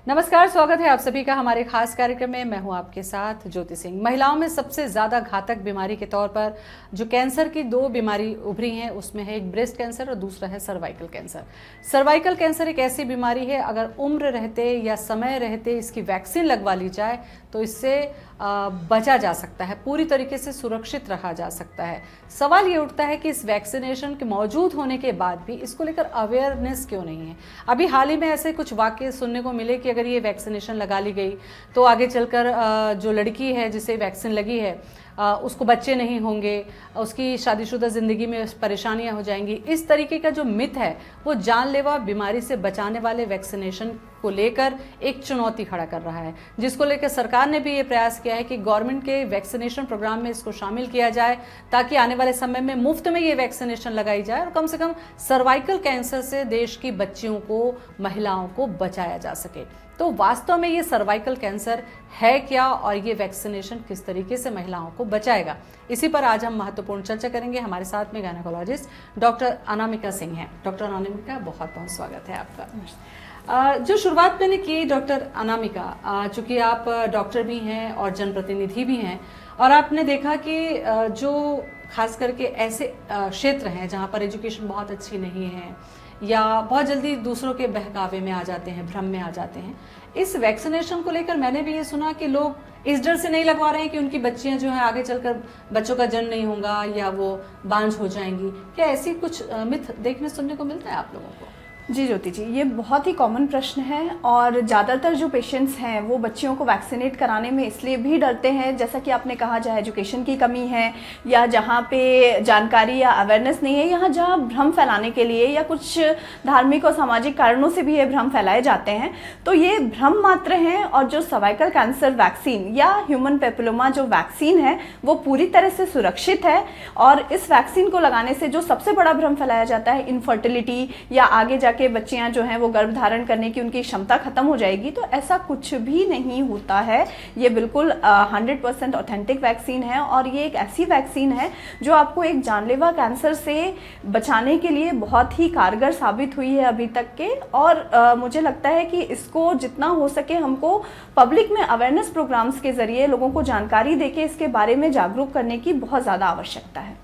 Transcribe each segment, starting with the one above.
नमस्कार, स्वागत है आप सभी का हमारे खास कार्यक्रम में। मैं हूं आपके साथ ज्योति सिंह। महिलाओं में सबसे ज़्यादा घातक बीमारी के तौर पर जो कैंसर की दो बीमारी उभरी हैं उसमें है एक ब्रेस्ट कैंसर और दूसरा है सर्वाइकल कैंसर। सर्वाइकल कैंसर एक ऐसी बीमारी है, अगर उम्र रहते या समय रहते इसकी वैक्सीन लगवा ली जाए तो इससे बचा जा सकता है, पूरी तरीके से सुरक्षित रखा जा सकता है। सवाल ये उठता है कि इस वैक्सीनेशन के मौजूद होने के बाद भी इसको लेकर अवेयरनेस क्यों नहीं है। अभी हाल ही में ऐसे कुछ वाक़ये सुनने को मिले कि अगर ये वैक्सीनेशन लगा ली गई तो आगे चलकर जो लड़की है जिसे वैक्सीन लगी है उसको बच्चे नहीं होंगे, उसकी शादीशुदा ज़िंदगी में परेशानियां हो जाएंगी। इस तरीके का जो मिथ है वो जानलेवा बीमारी से बचाने वाले वैक्सीनेशन को लेकर एक चुनौती खड़ा कर रहा है, जिसको लेकर सरकार ने भी ये प्रयास किया है कि गवर्नमेंट के वैक्सीनेशन प्रोग्राम में इसको शामिल किया जाए ताकि आने वाले समय में मुफ्त में ये वैक्सीनेशन लगाई जाए और कम से कम सर्वाइकल कैंसर से देश की बच्चियों को, महिलाओं को बचाया जा सके। तो वास्तव में ये सर्वाइकल कैंसर है क्या और ये वैक्सीनेशन किस तरीके से महिलाओं को बचाएगा, इसी पर आज हम महत्वपूर्ण चर्चा करेंगे। हमारे साथ में गायनेकोलॉजिस्ट डॉक्टर अनामिका सिंह हैं। डॉक्टर अनामिका, बहुत बहुत स्वागत है आपका। जो शुरुआत मैंने की डॉक्टर अनामिका, चूँकि आप डॉक्टर भी हैं और जनप्रतिनिधि भी हैं और आपने देखा कि जो खास करके ऐसे क्षेत्र हैं जहाँ पर एजुकेशन बहुत अच्छी नहीं है या बहुत जल्दी दूसरों के बहकावे में आ जाते हैं, भ्रम में आ जाते हैं, इस वैक्सीनेशन को लेकर मैंने भी ये सुना कि लोग इस डर से नहीं लगवा रहे हैं कि उनकी बच्चियां जो है आगे चलकर बच्चों का जन्म नहीं होगा या वो बांझ हो जाएंगी। क्या ऐसी कुछ मिथ देखने सुनने को मिलता है आप लोगों को? जी ज्योति जी, ये बहुत ही कॉमन प्रश्न है और ज़्यादातर जो पेशेंट्स हैं वो बच्चियों को वैक्सीनेट कराने में इसलिए भी डरते हैं, जैसा कि आपने कहा, चाहे एजुकेशन की कमी है या जहाँ पे जानकारी या अवेयरनेस नहीं है, यहाँ जहाँ भ्रम फैलाने के लिए या कुछ धार्मिक और सामाजिक कारणों से भी ये भ्रम फैलाए जाते हैं। तो ये भ्रम मात्र हैं और जो सर्वाइकल कैंसर वैक्सीन या ह्यूमन पेपिलोमा जो वैक्सीन है वो पूरी तरह से सुरक्षित है। और इस वैक्सीन को लगाने से जो सबसे बड़ा भ्रम फैलाया जाता है इनफर्टिलिटी या आगे जाके बच्चियां जो हैं वो गर्भ धारण करने की उनकी क्षमता खत्म हो जाएगी, तो ऐसा कुछ भी नहीं होता है। ये बिल्कुल 100% ऑथेंटिक वैक्सीन है और ये एक ऐसी वैक्सीन है जो आपको एक जानलेवा कैंसर से बचाने के लिए बहुत ही कारगर साबित हुई है अभी तक के। और मुझे लगता है कि इसको जितना हो सके हमको पब्लिक में अवेयरनेस प्रोग्राम्स के जरिए लोगों को जानकारी देके इसके बारे में जागरूक करने की बहुत ज़्यादा आवश्यकता है।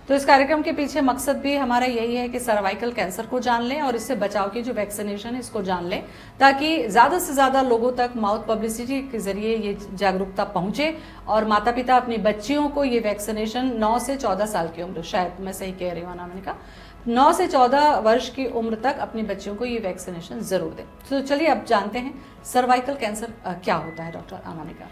तो इस कार्यक्रम के पीछे मकसद भी हमारा यही है कि सर्वाइकल कैंसर को जान लें और इससे बचाव की जो वैक्सीनेशन है इसको जान लें, ताकि ज़्यादा से ज़्यादा लोगों तक माउथ पब्लिसिटी के जरिए ये जागरूकता पहुंचे और माता पिता अपनी बच्चियों को ये वैक्सीनेशन 9 से 14 साल की उम्र, शायद मैं सही कह रही हूँ अनामिका, 9 से 14 वर्ष की उम्र तक अपनी बच्चियों को ये वैक्सीनेशन ज़रूर दें। तो चलिए अब जानते हैं सर्वाइकल कैंसर क्या होता है डॉक्टर अनामिका।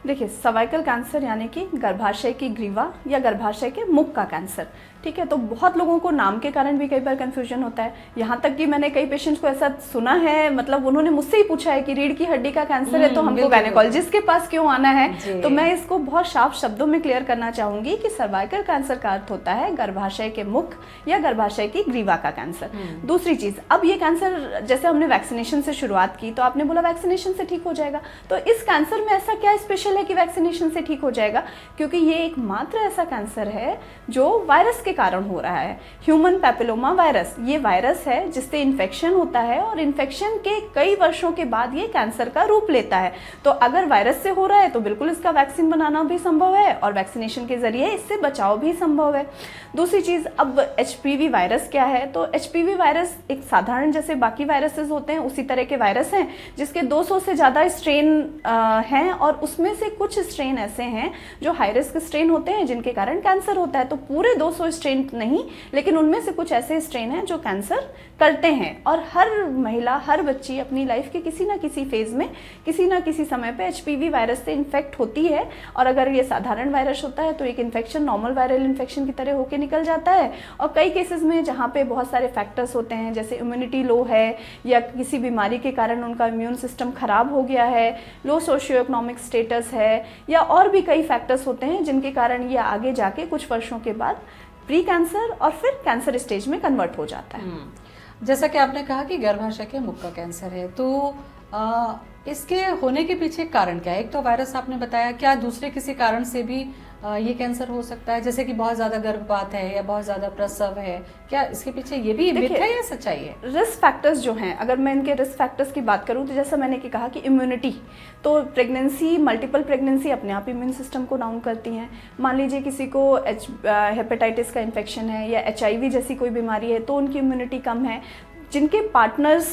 देखिए, सर्वाइकल कैंसर यानी कि गर्भाशय की ग्रीवा या गर्भाशय के मुख का कैंसर, ठीक है। तो बहुत लोगों को नाम के कारण भी कई बार कंफ्यूजन होता है। यहाँ तक कि मैंने कई पेशेंट्स को ऐसा सुना है, मतलब उन्होंने मुझसे ही पूछा है कि रीढ़ की हड्डी का कैंसर है तो हमको गायनेकोलॉजिस्ट के पास क्यों आना है। तो मैं इसको बहुत साफ शब्दों में क्लियर करना चाहूंगी कि सर्वाइकल कैंसर का अर्थ होता है गर्भाशय के मुख या गर्भाशय की ग्रीवा का कैंसर। दूसरी चीज, अब ये कैंसर जैसे हमने वैक्सीनेशन से शुरुआत की तो आपने बोला वैक्सीनेशन से ठीक हो जाएगा, तो इस कैंसर में ऐसा क्या स्पेशल है कि वैक्सीनेशन से ठीक हो जाएगा? क्योंकि ये एकमात्र ऐसा कैंसर है जो वायरस के कारण हो रहा है। ह्यूमन पैपिलोमा वायरस, ये वायरस है जिससे इन्फेक्शन होता है और इन्फेक्शन के कई वर्षों के बाद ये कैंसर का रूप लेता है। तो अगर वायरस से हो रहा है तो बिल्कुल इसका वैक्सीन बनाना भी संभव है और वैक्सीनेशन के जरिए इससे बचाव भी संभव है। दूसरी चीज, अब HPV वायरस क्या है? तो HPV वायरस एक साधारण जैसे बाकी वायरसेस होते हैं उसी तरह के वायरस हैं जिसके 200 से ज़्यादा स्ट्रेन हैं और उसमें से कुछ स्ट्रेन ऐसे हैं जो हाई रिस्क स्ट्रेन होते हैं जिनके कारण कैंसर होता है। तो पूरे 200 स्ट्रेन नहीं, लेकिन उनमें से कुछ ऐसे स्ट्रेन हैं जो कैंसर करते हैं। और हर महिला, हर बच्ची अपनी लाइफ के किसी ना किसी फेज में किसी ना किसी समय पे HPV वायरस से इन्फेक्ट होती है। और अगर ये साधारण वायरस होता है तो एक इन्फेक्शन नॉर्मल वायरल इन्फेक्शन की तरह होकर निकल जाता है। और कई केसेस में जहाँ पे बहुत सारे फैक्टर्स होते हैं जैसे इम्यूनिटी लो है या किसी बीमारी के कारण उनका इम्यून सिस्टम खराब हो गया है, लो सोशियो इकोनॉमिक स्टेटस है या और भी कई फैक्टर्स होते हैं जिनके कारण ये आगे जाके कुछ वर्षों के बाद प्री कैंसर और फिर कैंसर स्टेज में कन्वर्ट हो जाता है। जैसा कि आपने कहा कि गर्भाशय के मुख का कैंसर है, तो इसके होने के पीछे कारण क्या है? एक तो वायरस आपने बताया, क्या दूसरे किसी कारण से भी ये कैंसर हो सकता है, जैसे कि बहुत ज़्यादा गर्भपात है या बहुत ज़्यादा प्रसव है, क्या इसके पीछे ये भी मिथ है या सच्चाई है? रिस्क फैक्टर्स जो हैं, अगर मैं इनके रिस्क फैक्टर्स की बात करूं तो जैसा मैंने कि कहा कि इम्यूनिटी, तो प्रेगनेंसी, मल्टीपल प्रेगनेंसी अपने आप इम्यून सिस्टम को डाउन करती हैं। मान लीजिए किसी को हेपेटाइटिस का इन्फेक्शन है या HIV जैसी कोई बीमारी है तो उनकी इम्यूनिटी कम है। जिनके पार्टनर्स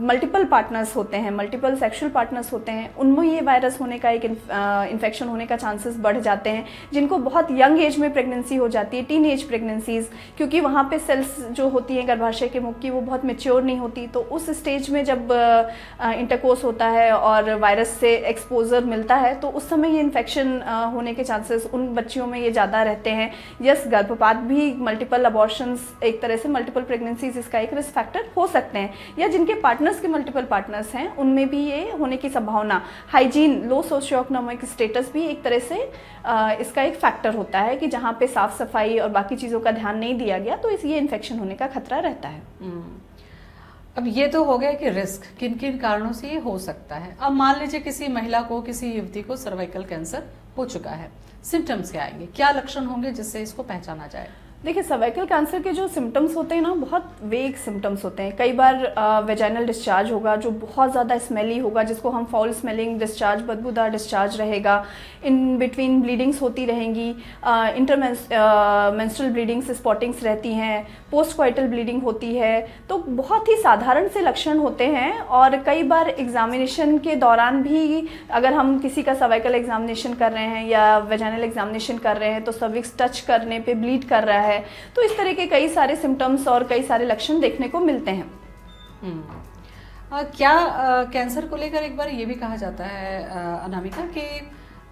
मल्टीपल पार्टनर्स होते हैं, मल्टीपल सेक्सुअल पार्टनर्स होते हैं, उनमें ये वायरस होने का एक इन्फेक्शन होने का चांसेस बढ़ जाते हैं। जिनको बहुत यंग एज में प्रेगनेंसी हो जाती है, टीन एज प्रेगनेंसीज, क्योंकि वहाँ पे सेल्स जो होती हैं गर्भाशय के मुख की वो बहुत मेच्योर नहीं होती, तो उस स्टेज में जब इंटरकोर्स होता है और वायरस से एक्सपोजर मिलता है तो उस समय ये इन्फेक्शन होने के चांसेस उन बच्चियों में ये ज़्यादा रहते हैं। यस, गर्भपात भी, मल्टीपल अबॉर्शंस एक तरह से मल्टीपल प्रेगनेंसीज इसका एक रिस्क फैक्टर हो सकते हैं, या जिनके पार्टनर्स के मल्टीपल पार्टनर्स हैं उनमें भी ये होने की संभावना। हाइजीन, लो सोशियो इकोनॉमिक स्टेटस भी एक तरह से इसका एक फैक्टर होता है कि जहाँ पे साफ सफाई और बाकी चीज़ों का ध्यान नहीं दिया गया तो ये इन्फेक्शन होने का खतरा रहता है। अब ये तो हो गया कि रिस्क किन किन कारणों से ये हो सकता है। अब मान लीजिए किसी महिला को, किसी युवती को सर्वाइकल कैंसर हो चुका है, सिम्टम्स क्या आएंगे, क्या लक्षण होंगे जिससे इसको पहचाना जाए? देखिए, सर्वाइकल कैंसर के जो सिम्टम्स होते हैं ना, बहुत वेग सिम्टम्स होते हैं। कई बार वेजाइनल डिस्चार्ज होगा जो बहुत ज़्यादा स्मेली होगा, जिसको हम फाउल स्मेलिंग डिस्चार्ज, बदबूदार डिस्चार्ज रहेगा। इन बिटवीन ब्लीडिंग्स होती रहेंगी, मेंस्ट्रुअल ब्लीडिंग्स, स्पॉटिंग्स रहती हैं, पोस्ट कॉइटल ब्लीडिंग होती है। तो बहुत ही साधारण से लक्षण होते हैं और कई बार एग्जामिनेशन के दौरान भी अगर हम किसी का सर्वाइकल एग्जामिनेशन कर रहे हैं या वेजाइनल एग्जामिनेशन कर रहे हैं तो सर्विक्स टच करने पे ब्लीड कर रहा है, तो इस तरह के कई सारे सिम्टम्स और कई सारे लक्षण देखने को मिलते हैं। क्या कैंसर को लेकर एक बार ये भी कहा जाता है अनामिका कि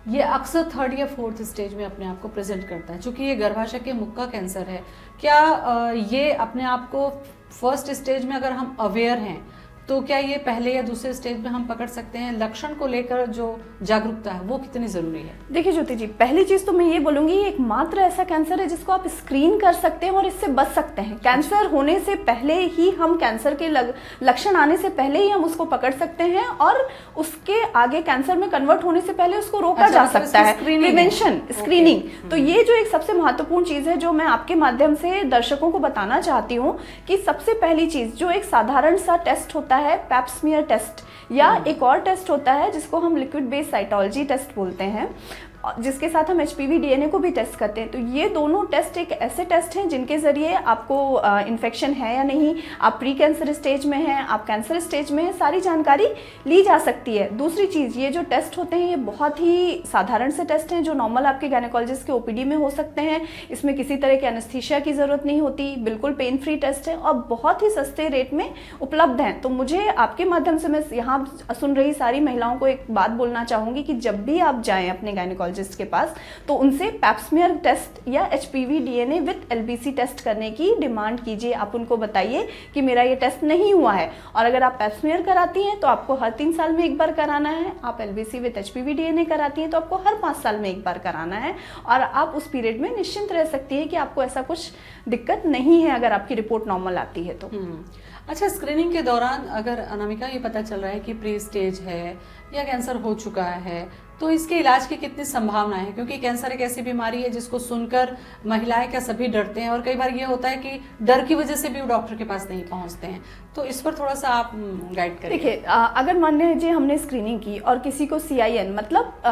ये अक्सर 3rd या 4th स्टेज में अपने आप को प्रेजेंट करता है, क्योंकि ये गर्भाशय के मुख का कैंसर है। क्या ये अपने आप को फर्स्ट स्टेज में अगर हम अवेयर हैं तो क्या ये पहले या दूसरे स्टेज में हम पकड़ सकते हैं? लक्षण को लेकर जो जागरूकता है वो कितनी ज़रूरी है? देखिए ज्योति जी, पहली चीज़ तो मैं ये बोलूँगी, एकमात्र ऐसा कैंसर है जिसको आप स्क्रीन कर सकते हैं और इससे बच सकते हैं। कैंसर होने से पहले ही हम, कैंसर के लक्षण आने से पहले ही हम उसको पकड़ सकते हैं और उसके आगे कैंसर में कन्वर्ट होने से पहले उसको रोका जा सकता है। प्रिवेंशन, स्क्रीनिंग, तो ये जो एक सबसे महत्वपूर्ण चीज़ है जो मैं आपके माध्यम से दर्शकों को बताना चाहती हूँ कि सबसे पहली चीज़ जो एक साधारण सा टेस्ट होता है, पैप स्मीयर टेस्ट, या एक और टेस्ट होता है जिसको हम लिक्विड बेस्ड साइटोलॉजी टेस्ट बोलते हैं, जिसके साथ हम HPV DNA को भी टेस्ट करते हैं। तो ये दोनों टेस्ट एक ऐसे टेस्ट हैं जिनके ज़रिए आपको इन्फेक्शन है या नहीं, आप प्री कैंसर स्टेज में हैं, आप कैंसर स्टेज में हैं, सारी जानकारी ली जा सकती है। दूसरी चीज़, ये जो टेस्ट होते हैं ये बहुत ही साधारण से टेस्ट हैं जो नॉर्मल आपके गायनेकोलॉजिस्ट के OPD में हो सकते हैं। इसमें किसी तरह के एनेस्थीसिया की ज़रूरत नहीं होती, बिल्कुल पेन फ्री टेस्ट है और बहुत ही सस्ते रेट में उपलब्ध हैं। तो मुझे आपके माध्यम से, मैं यहाँ सुन रही सारी महिलाओं को एक बात बोलना चाहूँगी कि जब भी आप जाएँ अपने गायनेकोलॉजिस्ट के पास तो उनसे पैप स्मीयर टेस्ट या HPV DNA with LBC test करने की डिमांड कीजिए। आप उनको बताइए कि मेरा ये टेस्ट नहीं हुआ है, और अगर आप पैप स्मीयर कराती हैं तो आपको हर 3 साल में एक बार कराना है, आप LBC विथ HPV DNA कराती हैं तो आपको हर 5 साल में एक बार कराना है, और आप उस पीरियड में निश्चिंत रह सकती है कि आपको ऐसा कुछ दिक्कत नहीं है अगर आपकी रिपोर्ट नॉर्मल आती है तो। अच्छा, स्क्रीनिंग के दौरान अगर अनामिका ये पता चल रहा है कि प्री स्टेज है या कैंसर हो चुका है तो इसके इलाज की कितनी संभावना है? क्योंकि कैंसर एक ऐसी बीमारी है जिसको सुनकर महिलाएं क्या सभी डरते हैं और कई बार ये होता है कि डर की वजह से भी वो डॉक्टर के पास नहीं पहुंचते हैं, तो इस पर थोड़ा सा आप गाइड करिए। देखिए, अगर मान लीजिए हमने स्क्रीनिंग की और किसी को CIN मतलब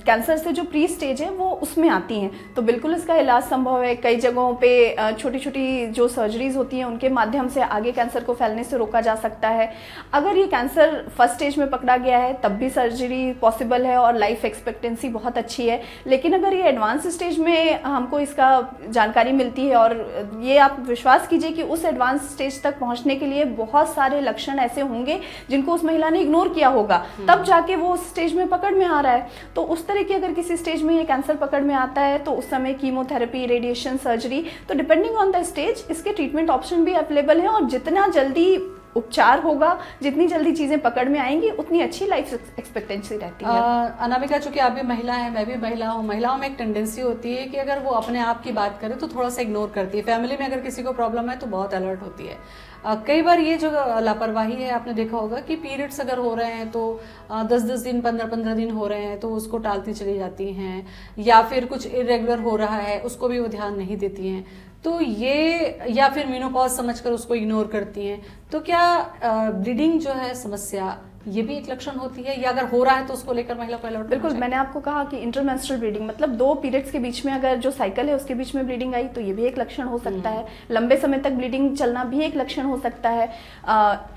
कैंसर से जो प्री स्टेज है वो उसमें आती हैं तो बिल्कुल इसका इलाज संभव है। कई जगहों पे छोटी छोटी जो सर्जरीज होती हैं उनके माध्यम से आगे कैंसर को फैलने से रोका जा सकता है। अगर ये कैंसर फर्स्ट स्टेज में पकड़ा गया है तब भी सर्जरी पॉसिबल है और लाइफ एक्सपेक्टेंसी बहुत अच्छी है। लेकिन अगर ये एडवांस स्टेज में हमको इसका जानकारी मिलती है, और ये आप विश्वास कीजिए कि उस एडवांस स्टेज तक पहुंचने के लिए बहुत सारे लक्षण ऐसे होंगे जिनको उस महिला ने इग्नोर किया होगा, तब जाके वो उस स्टेज में पकड़ में आ रहा है। तो उस तरह की अगर किसी स्टेज में ये कैंसर पकड़ में आता है तो उस समय कीमोथेरेपी, रेडिएशन, सर्जरी, तो डिपेंडिंग ऑन द स्टेज इसके ट्रीटमेंट ऑप्शन भी अवेलेबल है, और जितना जल्दी उपचार होगा, जितनी जल्दी चीजें पकड़ में आएंगी उतनी अच्छी लाइफ एक्सपेक्टेंसी रहती है। अनामिका, चूंकि आप भी महिला हैं, मैं भी महिला हूँ, महिलाओं में एक टेंडेंसी होती है कि अगर वो अपने आप की बात करे तो थोड़ा सा इग्नोर करती है। फैमिली में अगर किसी को प्रॉब्लम है तो बहुत अलर्ट होती है। कई बार ये जो लापरवाही है, आपने देखा होगा कि पीरियड्स अगर हो रहे हैं तो 10-10 दिन 15-15 दिन हो रहे हैं तो उसको टालती चली जाती हैं, या फिर कुछ इरेगुलर हो रहा है उसको भी वो ध्यान नहीं देती हैं, तो ये, या फिर मेनोपॉज समझकर उसको इग्नोर करती हैं। तो क्या ब्लीडिंग जो है समस्या ये भी एक लक्षण होती है, या अगर हो रहा है तो उसको लेकर महिला को अलर्ट? बिल्कुल, मैंने आपको कहा कि इंटरमेंस्ट्रुअल ब्लीडिंग मतलब 2 पीरियड्स के बीच में अगर जो साइकिल है उसके बीच में ब्लीडिंग आई तो ये भी एक लक्षण हो सकता है। लंबे समय तक ब्लीडिंग चलना भी एक लक्षण हो सकता है।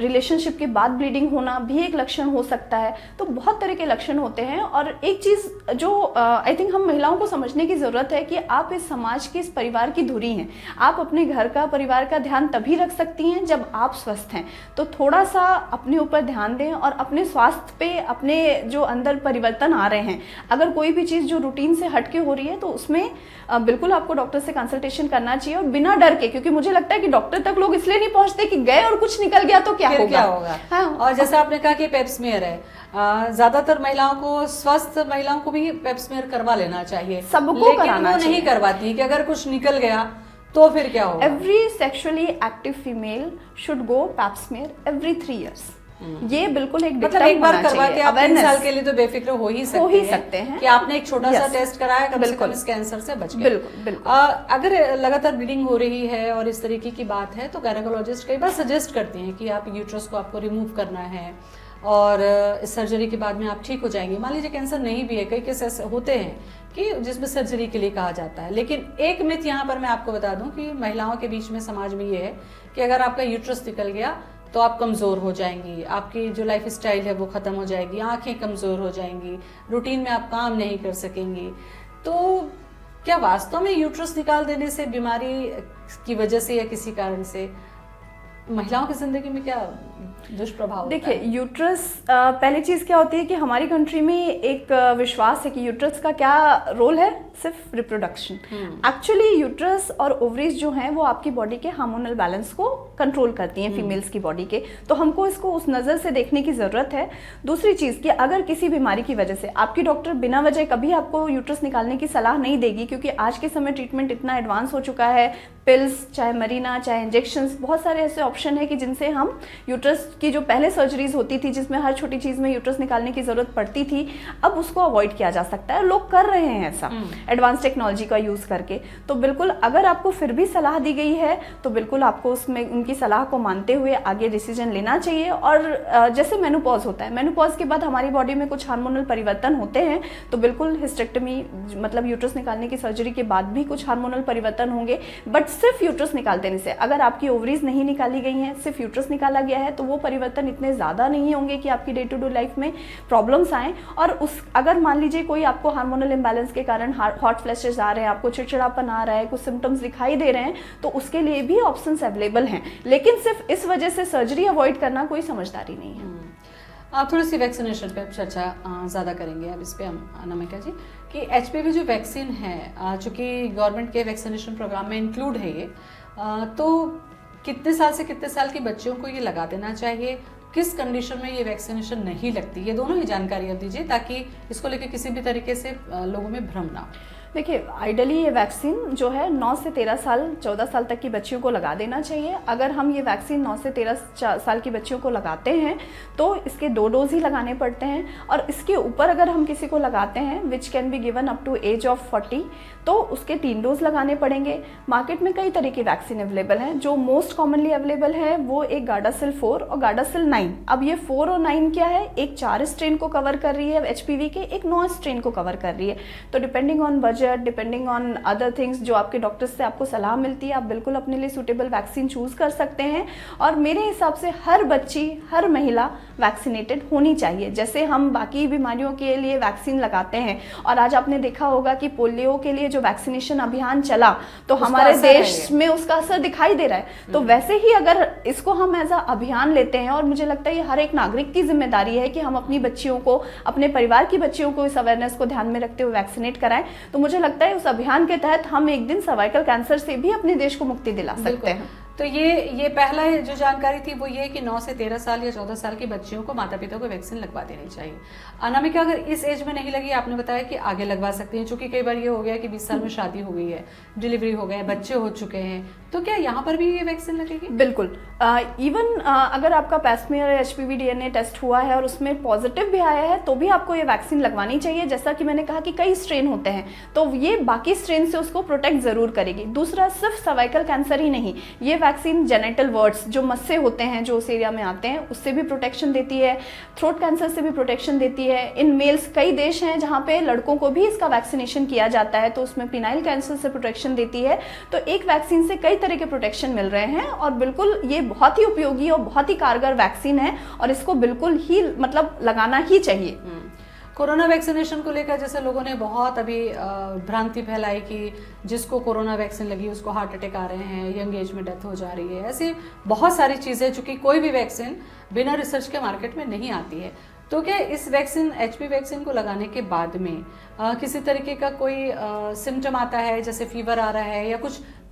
रिलेशनशिप के बाद ब्लीडिंग होना भी एक लक्षण हो सकता है। तो बहुत तरह के लक्षण होते हैं। और एक चीज़ जो आई थिंक हम महिलाओं को समझने की ज़रूरत है कि आप इस समाज के, इस परिवार की धुरी हैं। आप अपने घर का, परिवार का ध्यान तभी रख सकती हैं जब आप स्वस्थ हैं। तो थोड़ा सा अपने ऊपर ध्यान दें और अपने स्वास्थ्य पे, अपने जो अंदर परिवर्तन आ रहे हैं, अगर कोई भी चीज़ जो रूटीन से हटके हो रही है तो उसमें बिल्कुल आपको डॉक्टर से कंसल्टेशन करना चाहिए, और बिना डर के, क्योंकि मुझे लगता है कि डॉक्टर तक लोग इसलिए नहीं पहुंचते कि गए और कुछ निकल गया तो क्या होगा। हाँ। और जैसा आपने कहा कि पेप्समेयर है, ज्यादातर महिलाओं को, स्वस्थ महिलाओं को भी पेप्समेयर करवा लेना चाहिए, सबको कराना चाहिए। नहीं करवाती कि अगर कुछ निकल गया तो फिर क्या होगा? Every sexually active female should go Pap smear every 3 years। ये बिल्कुल एक मतलब एक बार करवा के आप 3 साल के लिए तो बेफिक्र हो ही सकते हैं कि आपने एक छोटा सा टेस्ट कराया, कम से कम इस कैंसर से बच गए। बिल्कुल। अगर लगातार ब्लीडिंग हो रही है और इस तरीके की बात है तो गायनेकोलॉजिस्ट कई बार सजेस्ट करते हैं कि आप यूट्रस को आपको रिमूव करना है और सर्जरी के बाद में आप ठीक हो जाएंगे। मान लीजिए कैंसर नहीं भी है, कई केस ऐसे होते हैं कि जिसमें सर्जरी के लिए कहा जाता है। लेकिन एक मिथ यहाँ पर मैं आपको बता दूं कि महिलाओं के बीच में, समाज में ये है कि अगर आपका यूट्रस निकल गया तो आप कमज़ोर हो जाएंगी, आपकी जो लाइफ स्टाइल है वो ख़त्म हो जाएगी, आंखें कमज़ोर हो जाएंगी, रूटीन में आप काम नहीं कर सकेंगी। तो क्या वास्तव में यूट्रस निकाल देने से, बीमारी की वजह से या किसी कारण से, महिलाओं की जिंदगी में क्या दुष्प्रभाव? देखिए, यूट्रस पहली चीज़ क्या होती है कि हमारी कंट्री में एक विश्वास है कि यूट्रस का क्या रोल है, सिर्फ रिप्रोडक्शन। एक्चुअली यूट्रस और ओवरीज जो हैं वो आपकी बॉडी के हार्मोनल बैलेंस को कंट्रोल करती हैं, फीमेल्स की बॉडी के। तो हमको इसको उस नज़र से देखने की ज़रूरत है। दूसरी चीज़ कि अगर किसी बीमारी की वजह से, आपकी डॉक्टर बिना वजह कभी आपको यूट्रस निकालने की सलाह नहीं देगी, क्योंकि आज के समय ट्रीटमेंट इतना एडवांस हो चुका है, पिल्स, चाहे मरीना, चाहे इंजेक्शंस, बहुत सारे ऐसे ऑप्शन है कि जिनसे हम यूट्रस की जो पहले सर्जरीज होती थी जिसमें हर छोटी चीज़ में यूट्रस निकालने की ज़रूरत पड़ती थी, अब उसको अवॉइड किया जा सकता है। लोग कर रहे हैं ऐसा एडवांस टेक्नोलॉजी का यूज़ करके। तो बिल्कुल अगर आपको फिर भी सलाह दी गई है तो बिल्कुल आपको उसमें उनकी सलाह को मानते हुए आगे डिसीजन लेना चाहिए। और जैसे मेनोपॉज होता है, मेनोपॉज के बाद हमारी बॉडी में कुछ हार्मोनल परिवर्तन होते हैं, तो बिल्कुल हिस्टेक्टमी मतलब यूट्रस निकालने की सर्जरी के बाद भी कुछ हार्मोनल परिवर्तन होंगे। बट सिर्फ यूट्रस निकाल देने से, अगर आपकी ओवरीज नहीं निकाली गई हैं, सिर्फ यूट्रस निकाला गया है, तो वो परिवर्तन इतने ज़्यादा नहीं होंगे कि आपकी डे टू डे लाइफ में प्रॉब्लम्स आएँ। और उस अगर मान लीजिए कोई आपको हार्मोनल इम्बैलेंस के कारण हॉट फ्लैशेस आ रहे हैं, आपको चिड़चिड़ापन आ रहा है, कुछ सिम्टम्स दिखाई दे रहे हैं, तो उसके लिए भी ऑप्शंस अवेलेबल हैं। लेकिन सिर्फ इस वजह से सर्जरी अवॉइड करना कोई समझदारी नहीं है। आप थोड़ी सी वैक्सीनेशन पे चर्चा ज़्यादा करेंगे अब इस पे हम, नमिका जी, कि HPV जो वैक्सीन है, चूँकि गवर्नमेंट के वैक्सीनेशन प्रोग्राम में इंक्लूड है ये, तो कितने साल से कितने साल के बच्चों को ये लगा देना चाहिए, किस कंडीशन में ये वैक्सीनेशन नहीं लगती, ये दोनों ही जानकारी अब दीजिए ताकि इसको लेकर किसी भी तरीके से लोगों में भ्रम ना हो। देखिए, आइडली ये वैक्सीन जो है 9 से 13 साल, 14 साल तक की बच्चियों को लगा देना चाहिए। अगर हम ये वैक्सीन 9 से 13 साल की बच्चियों को लगाते हैं तो इसके 2 डोज ही लगाने पड़ते हैं, और इसके ऊपर अगर हम किसी को लगाते हैं which can be given up to age of 40, तो उसके 3 डोज लगाने पड़ेंगे। मार्केट में कई तरह की वैक्सीन अवेलेबल हैं। जो मोस्ट कॉमनली अवेलेबल है वो एक गार्डासिल 4 और गार्डासिल 9। अब ये 4 और 9 क्या है, एक 4 स्ट्रेन को कवर कर रही है HPV के, एक 9 स्ट्रेन को कवर कर रही है। तो depending on budget, depending on other things जो आपके डॉक्टर से आपको सलाह मिलती है, आप बिल्कुल अपने लिए सूटेबल वैक्सीन चूज कर सकते हैं। और मेरे हिसाब से हर बच्ची, हर महिला वैक्सीनेटेड होनी चाहिए, जैसे हम बाकी बीमारियों के लिए वैक्सीन लगाते हैं। और आज आपने देखा होगा कि पोलियो के लिए जो वैक्सीनेशन अभियान चला तो हमारे देश में उसका असर दिखाई दे रहा है। तो वैसे ही अगर इसको हम एज अ अभियान लेते हैं, और मुझे लगता है ये हर एक नागरिक की जिम्मेदारी है कि हम अपनी बच्चियों को, अपने परिवार की बच्चियों को इस अवेयरनेस को ध्यान में रखते हुए वैक्सीनेट कराएं, तो मुझे लगता है उस अभियान के तहत हम एक दिन सर्वाइकल कैंसर से भी अपने देश को मुक्ति दिला सकते हैं। तो ये पहला जो जानकारी थी वो ये कि 9 से 13 साल या 14 साल की बच्चियों को माता पिता को वैक्सीन लगवा देनी चाहिए। अनामिका, अगर इस एज में नहीं लगी, आपने बताया कि आगे लगवा सकती हैं, क्योंकि कई बार ये हो गया कि 20 साल में शादी हो गई है, डिलीवरी हो गए, बच्चे हो चुके हैं, तो क्या यहाँ पर भी ये वैक्सीन लगेगी? बिल्कुल। इवन अगर आपका पैप्समियर या HPV DNA टेस्ट हुआ है और उसमें पॉजिटिव भी आया है तो भी आपको ये वैक्सीन लगवानी चाहिए। जैसा कि मैंने कहा कि कई स्ट्रेन होते हैं तो ये बाकी स्ट्रेन से उसको प्रोटेक्ट जरूर करेगी। दूसरा, सिर्फ सर्वाइकल कैंसर ही नहीं, ये वैक्सीन जेनिटल वर्ड्स जो मस्से होते हैं जो उस एरिया में आते हैं उससे भी प्रोटेक्शन देती है, थ्रोट कैंसर से भी प्रोटेक्शन देती है। इन मेल्स कई देश हैं जहाँ पे लड़कों को भी इसका वैक्सीनेशन किया जाता है तो उसमें पिनाइल कैंसर से प्रोटेक्शन देती है। तो एक वैक्सीन से कई तरह के प्रोटेक्शन मिल रहे हैं और बिल्कुल ये बहुत ही उपयोगी और बहुत ही कारगर वैक्सीन है और इसको बिल्कुल ही मतलब लगाना ही चाहिए। कोरोना वैक्सीनेशन को लेकर जैसे लोगों ने बहुत अभी भ्रांति फैलाई कि जिसको कोरोना वैक्सीन लगी उसको हार्ट अटैक आ रहे हैं, यंग एज में डेथ हो जा रही है, ऐसी बहुत सारी चीज़ें, चूँकि कोई भी वैक्सीन बिना रिसर्च के मार्केट में नहीं आती है। तो क्या इस वैक्सीन HPV वैक्सीन को लगाने के बाद में किसी तरीके का कोई सिम्टम आता है, जैसे फीवर आ रहा है या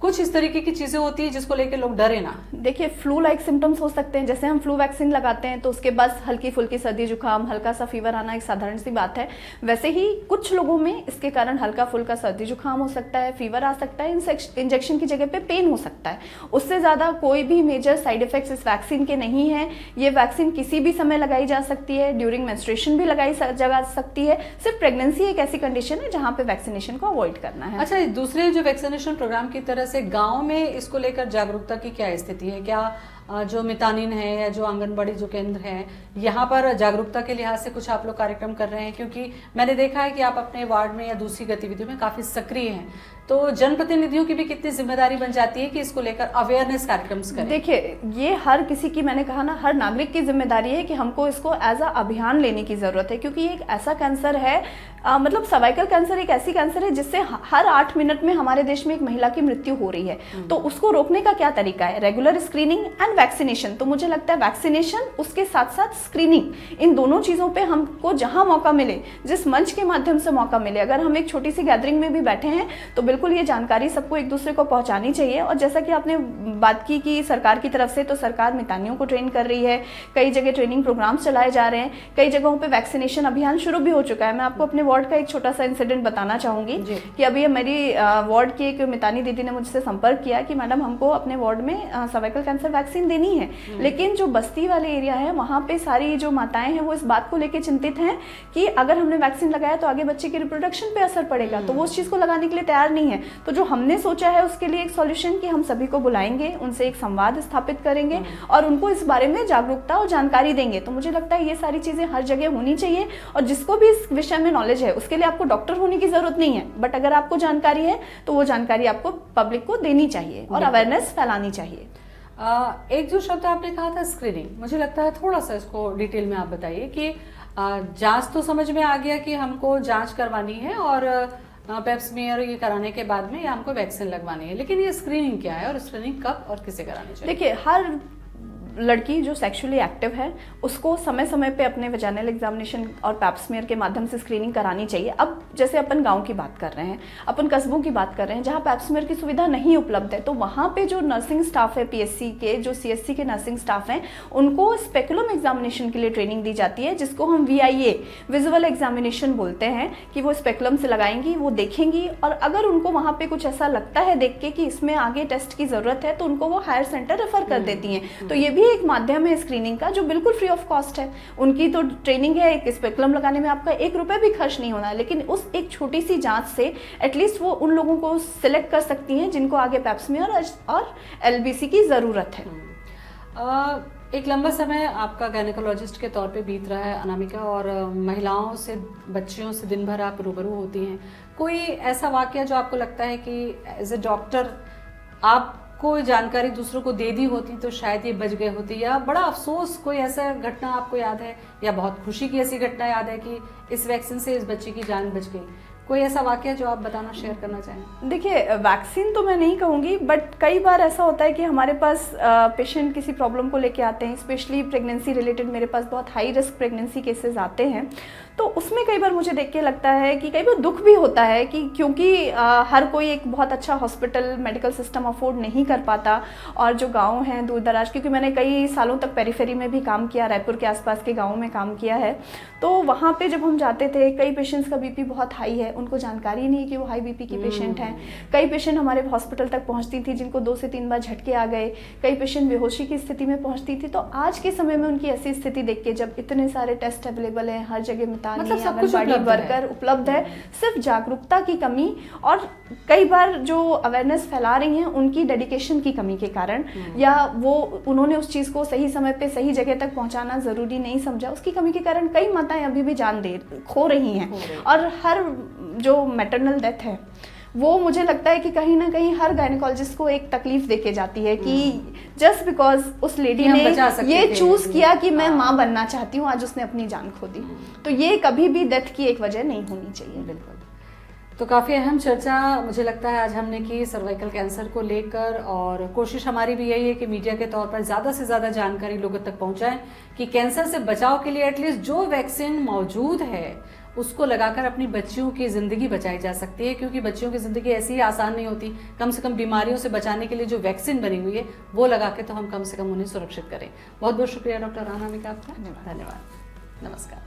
कुछ इस तरीके की चीजें होती है जिसको लेके लोग डरे ना? देखिए, फ्लू लाइक सिम्टम्स हो सकते हैं। जैसे हम फ्लू वैक्सीन लगाते हैं तो उसके बाद हल्की फुल्की सर्दी जुकाम, हल्का सा फीवर आना एक साधारण सी बात है। वैसे ही कुछ लोगों में इसके कारण हल्का फुल्का सर्दी जुकाम हो सकता है, फीवर आ सकता है, इंजेक्शन की जगह पे पेन हो सकता है। उससे ज़्यादा कोई भी मेजर साइड इफेक्ट्स इस वैक्सीन के नहीं है। ये वैक्सीन किसी भी समय लगाई जा सकती है, ड्यूरिंग मेंस्ट्रुएशन भी लगाई जा सकती है। सिर्फ प्रेगनेंसी एक ऐसी कंडीशन है जहाँ पे वैक्सीनेशन को अवॉइड करना है। अच्छा, दूसरे जो वैक्सीनेशन प्रोग्राम की तरह से गाँव में इसको लेकर जागरूकता की क्या स्थिति है? क्या जो मितानिन है या जो आंगनबाड़ी जो केंद्र है, यहाँ पर जागरूकता के लिहाज से कुछ आप लोग कार्यक्रम कर रहे हैं? क्योंकि मैंने देखा है कि आप अपने वार्ड में या दूसरी गतिविधियों में काफ़ी सक्रिय हैं, तो जनप्रतिनिधियों की भी कितनी जिम्मेदारी बन जाती है कि इसको लेकर अवेयरनेस कार्यक्रम करें? देखिए, ये हर किसी की, मैंने कहा ना, हर नागरिक की जिम्मेदारी है कि हमको इसको एज अ अभियान लेने की ज़रूरत है। क्योंकि ये एक ऐसा कैंसर है, मतलब सर्वाइकल कैंसर एक ऐसी कैंसर है जिससे हर 8 मिनट में हमारे देश में एक महिला की मृत्यु हो रही है। तो उसको रोकने का क्या तरीका है? Regular screening and vaccination. तो मुझे लगता है वैक्सीनेशन उसके साथ साथ स्क्रीनिंग, इन दोनों चीज़ों पे हमको जहाँ मौका मिले, जिस मंच के माध्यम से मौका मिले, अगर हम एक छोटी सी गैदरिंग में भी बैठे हैं तो बिल्कुल ये जानकारी सबको एक दूसरे को पहुँचानी चाहिए। और जैसा कि आपने बात की कि सरकार की तरफ से, तो सरकार मितानियों को ट्रेन कर रही है, कई जगह ट्रेनिंग प्रोग्राम्स चलाए जा रहे हैं, कई जगहों पे वैक्सीनेशन अभियान शुरू भी हो चुका है। मैं आपको अपने वार्ड का एक छोटा सा इंसिडेंट बताना चाहूँगी कि अभी मेरी वार्ड की एक मितानी दीदी ने मुझसे संपर्क किया कि मैडम हमको अपने वार्ड में सर्वाइकल कैंसर वैक्सीन देनी है, लेकिन जो बस्ती वाले एरिया है वहाँ पे सारी जो माताएं हैं वो इस बात को लेकर चिंतित हैं कि अगर हमने वैक्सीन लगाया तो आगे बच्चे की रिप्रोडक्शन पे असर पड़ेगा, तो वो उस चीज़ को लगाने के लिए तैयार नहीं है। तो जो हमने सोचा है उसके लिए एक सॉल्यूशन कि हम सभी को बुलाएंगे, उनसे एक संवाद स्थापित करेंगे और उनको इस बारे में जागरूकता और जानकारी देंगे। तो मुझे लगता है ये सारी चीज़ें हर जगह होनी चाहिए और जिसको भी इस विषय में नॉलेज है उसके लिए आपको डॉक्टर होने की जरूरत नहीं है, बट अगर आपको जानकारी है तो वो जानकारी आपको पब्लिक को देनी चाहिए और अवेयरनेस फैलानी चाहिए। एक जो शब्द आपने कहा था स्क्रीनिंग, मुझे लगता है थोड़ा सा इसको डिटेल में आप बताइए कि जांच तो समझ में आ गया कि हमको जांच करवानी है और पेप्समियर ये कराने के बाद में हमको वैक्सीन लगवानी है, लेकिन ये स्क्रीनिंग क्या है और स्क्रीनिंग कब और किसे करानी चाहिए? देखिए, हर लड़की जो सेक्सुअली एक्टिव है उसको समय समय पे अपने वजाइनल एग्जामिनेशन और पैप्समियर के माध्यम से स्क्रीनिंग करानी चाहिए। अब जैसे अपन गांव की बात कर रहे हैं, अपन कस्बों की बात कर रहे हैं जहां पैप्समियर की सुविधा नहीं उपलब्ध है, तो वहां पे जो नर्सिंग स्टाफ है, PSC के जो CSC के नर्सिंग स्टाफ हैं, उनको स्पेकुलम एग्जामिनेशन के लिए ट्रेनिंग दी जाती है, जिसको हम VIA विजुअल एग्जामिनेशन बोलते हैं, कि वो स्पेकुलम से लगाएंगी, वो देखेंगी और अगर उनको वहाँ पे कुछ ऐसा लगता है देख के कि इसमें आगे टेस्ट की ज़रूरत है तो उनको वो हायर सेंटर रेफर कर देती हैं। तो ये भी एक माध्यम है स्क्रीनिंग का जो बिल्कुल फ्री ऑफ कॉस्ट है। उनकी तो ट्रेनिंग है, एक स्पेकुलम लगाने में आपका 1 रुपये भी खर्च नहीं होना है, लेकिन उस एक छोटी सी जांच से एटलीस्ट वो उन लोगों को सिलेक्ट कर सकती हैं जिनको आगे पैप्समियर और LBC की ज़रूरत है। एक लंबा समय आपका गायनेकोलॉजिस्ट के तौर पे बीत रहा है अनामिका, और महिलाओं से, बच्चियों से दिन भर आप रूबरू होती हैं। कोई ऐसा वाकया जो आपको लगता है कि एज ए डॉक्टर आप कोई जानकारी दूसरों को दे दी होती तो शायद ये बच गए होती, या बड़ा अफसोस कोई ऐसा घटना आपको याद है, या बहुत खुशी की ऐसी घटना याद है कि इस वैक्सीन से इस बच्चे की जान बच गई? कोई ऐसा वाकया जो आप बताना, शेयर करना चाहें? देखिए, वैक्सीन तो मैं नहीं कहूँगी, बट कई बार ऐसा होता है कि हमारे पास पेशेंट किसी प्रॉब्लम को लेके आते हैं, स्पेशली प्रेगनेंसी रिलेटेड मेरे पास बहुत हाई रिस्क प्रेगनेंसी केसेस आते हैं। तो उसमें कई बार मुझे देख के लगता है कि कई बार दुख भी होता है कि क्योंकि हर कोई एक बहुत अच्छा हॉस्पिटल मेडिकल सिस्टम अफोर्ड नहीं कर पाता, और जो गांव हैं दूर दराज, क्योंकि मैंने कई सालों तक पेरिफेरी में भी काम किया, रायपुर के आसपास के गाँव में काम किया है, तो वहाँ पे जब हम जाते थे, कई पेशेंट्स का बीपी बहुत हाई है, उनको जानकारी नहीं कि वो हाई बीपी की पेशेंट हैं। कई पेशेंट हमारे हॉस्पिटल तक पहुँचती थी जिनको 2 से 3 बार झटके आ गए, कई पेशेंट बेहोशी की स्थिति में पहुँचती थी। तो आज के समय में उनकी ऐसी स्थिति देख के, जब इतने सारे टेस्ट अवेलेबल हैं हर जगह, मतलब सब कुछ आंगनबाड़ी वर्कर उपलब्ध है, सिर्फ जागरूकता की कमी और कई बार जो अवेयरनेस फैला रही हैं उनकी डेडिकेशन की कमी के कारण, या वो उन्होंने उस चीज़ को सही समय पे सही जगह तक पहुंचाना ज़रूरी नहीं समझा, उसकी कमी के कारण कई माताएं अभी भी जान खो रही हैं। और हर जो मैटरनल डेथ है वो मुझे लगता है कि कहीं ना कहीं हर गायनेकोलॉजिस्ट को एक तकलीफ देके जाती है कि जस्ट बिकॉज उस लेडी ने ये चूज किया कि मैं माँ बनना चाहती हूँ, आज उसने अपनी जान खो दी। तो ये कभी भी डेथ की एक वजह नहीं होनी चाहिए। बिल्कुल। तो काफ़ी अहम चर्चा मुझे लगता है आज हमने की सर्वाइकल कैंसर को लेकर, और कोशिश हमारी भी यही है कि मीडिया के तौर पर ज़्यादा से ज़्यादा जानकारी लोगों तक पहुंचाएं कि कैंसर से बचाव के लिए एटलीस्ट जो वैक्सीन मौजूद है उसको लगाकर अपनी बच्चियों की ज़िंदगी बचाई जा सकती है, क्योंकि बच्चियों की ज़िंदगी ऐसी ही आसान नहीं होती। कम से कम बीमारियों से बचाने के लिए जो वैक्सीन बनी हुई है वो लगा के तो हम कम से कम उन्हें सुरक्षित करें। बहुत बहुत शुक्रिया डॉक्टर अनामिका आपका। धन्यवाद। नमस्कार।